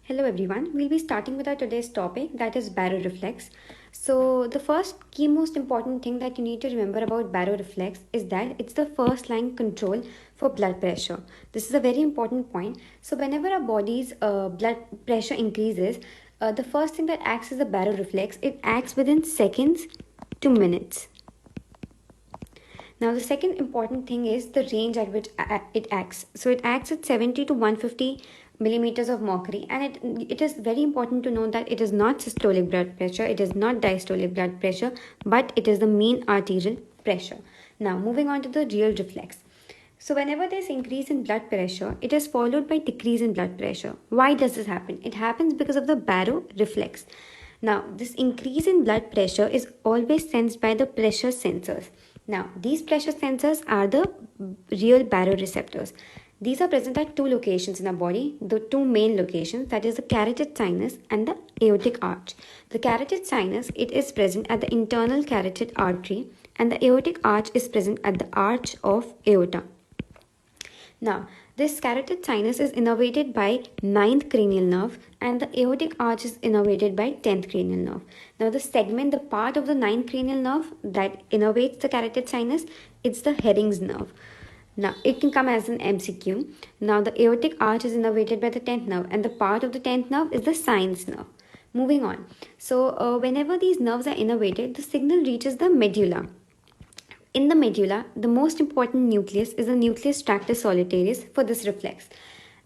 Hello everyone, we'll be starting with our today's topic, that is baroreflex. So the first key most important thing that you need to remember about baroreflex is that it's the first line control for blood pressure. This is a very important point. So whenever our body's blood pressure increases, the first thing that acts is the baroreflex. It acts within seconds to minutes. Now, the second important thing is the range at which it acts. So, it acts at 70 to 150 millimeters of mercury, and it is very important to know that it is not systolic blood pressure, it is not diastolic blood pressure, but it is the mean arterial pressure. Now, moving on to the real reflex. So, whenever there's increase in blood pressure, it is followed by decrease in blood pressure. Why does this happen? It happens because of the baroreflex. Now, this increase in blood pressure is always sensed by the pressure sensors. Now, these pressure sensors are the real baroreceptors. These are present at two locations in our body, the two main locations, that is the carotid sinus and the aortic arch. The carotid sinus, it is present at the internal carotid artery, and the aortic arch is present at the arch of aorta. Now, this carotid sinus is innervated by 9th cranial nerve and the aortic arch is innervated by 10th cranial nerve. Now, the part of the 9th cranial nerve that innervates the carotid sinus, it's the Herring's nerve. Now, it can come as an MCQ. Now, the aortic arch is innervated by the 10th nerve and the part of the 10th nerve is the Sines nerve. Moving on. So, whenever these nerves are innervated, the signal reaches the medulla. In the medulla, the most important nucleus is the nucleus tractus solitarius for this reflex.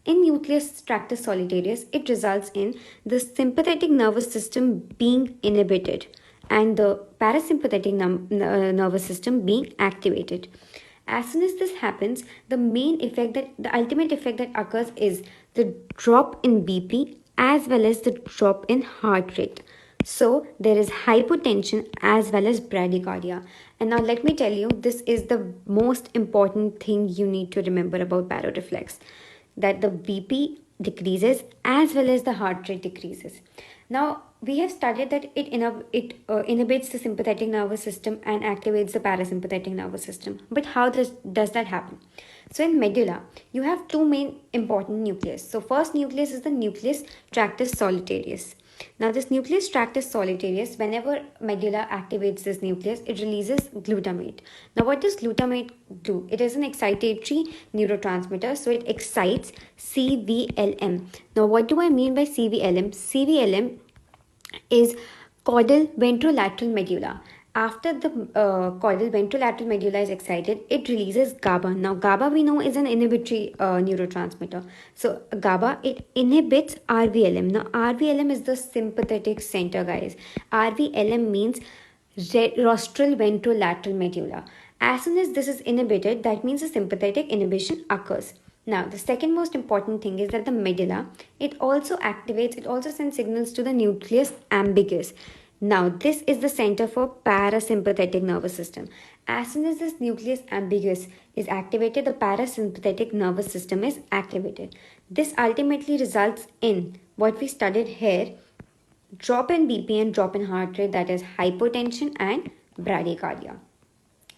In nucleus tractus solitarius, it results in the sympathetic nervous system being inhibited and the parasympathetic nervous system being activated. As soon as this happens, the ultimate effect that occurs is the drop in BP as well as the drop in heart rate. So there is hypotension as well as bradycardia. And now let me tell you, this is the most important thing you need to remember about baroreflex, that the BP decreases as well as the heart rate decreases. Now we have studied that it inhibits the sympathetic nervous system and activates the parasympathetic nervous system. But how does that happen? So in medulla, you have two main important nucleus. So first nucleus is the nucleus tractus solitarius. Now this nucleus tractus solitarius, whenever medulla activates this nucleus, it releases glutamate. Now what does glutamate do? It is an excitatory neurotransmitter, so it excites CVLM. Now what do I mean by CVLM? CVLM is caudal ventrolateral medulla. After the caudal ventrolateral medulla is excited, it releases GABA. Now, GABA we know is an inhibitory neurotransmitter. So, GABA, it inhibits RVLM. Now, RVLM is the sympathetic center, guys. RVLM means rostral ventrolateral medulla. As soon as this is inhibited, that means a sympathetic inhibition occurs. Now, the second most important thing is that the medulla, it also sends signals to the nucleus ambiguous. Now, this is the center for parasympathetic nervous system. As soon as this nucleus ambiguous is activated, the parasympathetic nervous system is activated. This ultimately results in what we studied here, drop in BP and drop in heart rate, that is hypotension and bradycardia.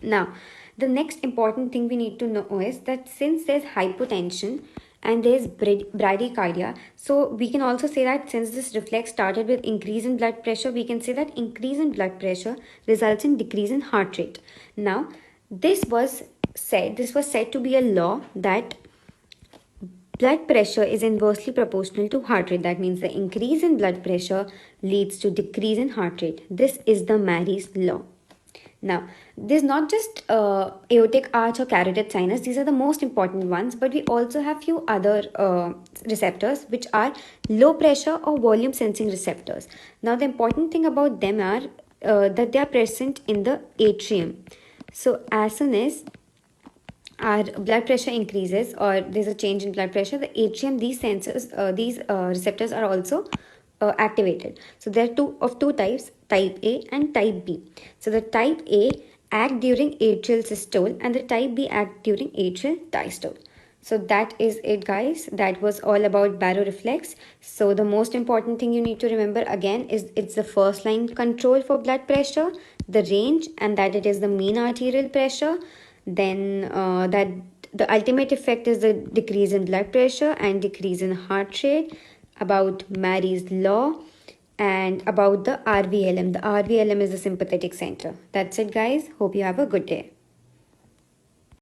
Now, the next important thing we need to know is that since there's hypotension and there's bradycardia, so we can also say that since this reflex started with increase in blood pressure, we can say that increase in blood pressure results in decrease in heart rate. Now, this was said to be a law that blood pressure is inversely proportional to heart rate. That means the increase in blood pressure leads to decrease in heart rate. This is the Mary's law. Now, there's not just aortic arch or carotid sinus. These are the most important ones, but we also have few other receptors which are low pressure or volume sensing receptors. Now, the important thing about them are that they are present in the atrium. So, as soon as our blood pressure increases or there's a change in blood pressure, the atrium, these receptors are also activated. So there are two types, type A and type B. So the type A act during atrial systole and the type B act during atrial diastole. So that is it, guys. That was all about baroreflex. So the most important thing you need to remember again is it's the first line control for blood pressure, the range, and that it is the mean arterial pressure. Then that the ultimate effect is the decrease in blood pressure and decrease in heart rate. about Mary's law, and about the RVLM. The RVLM is the sympathetic center. That's it, guys. Hope you have a good day.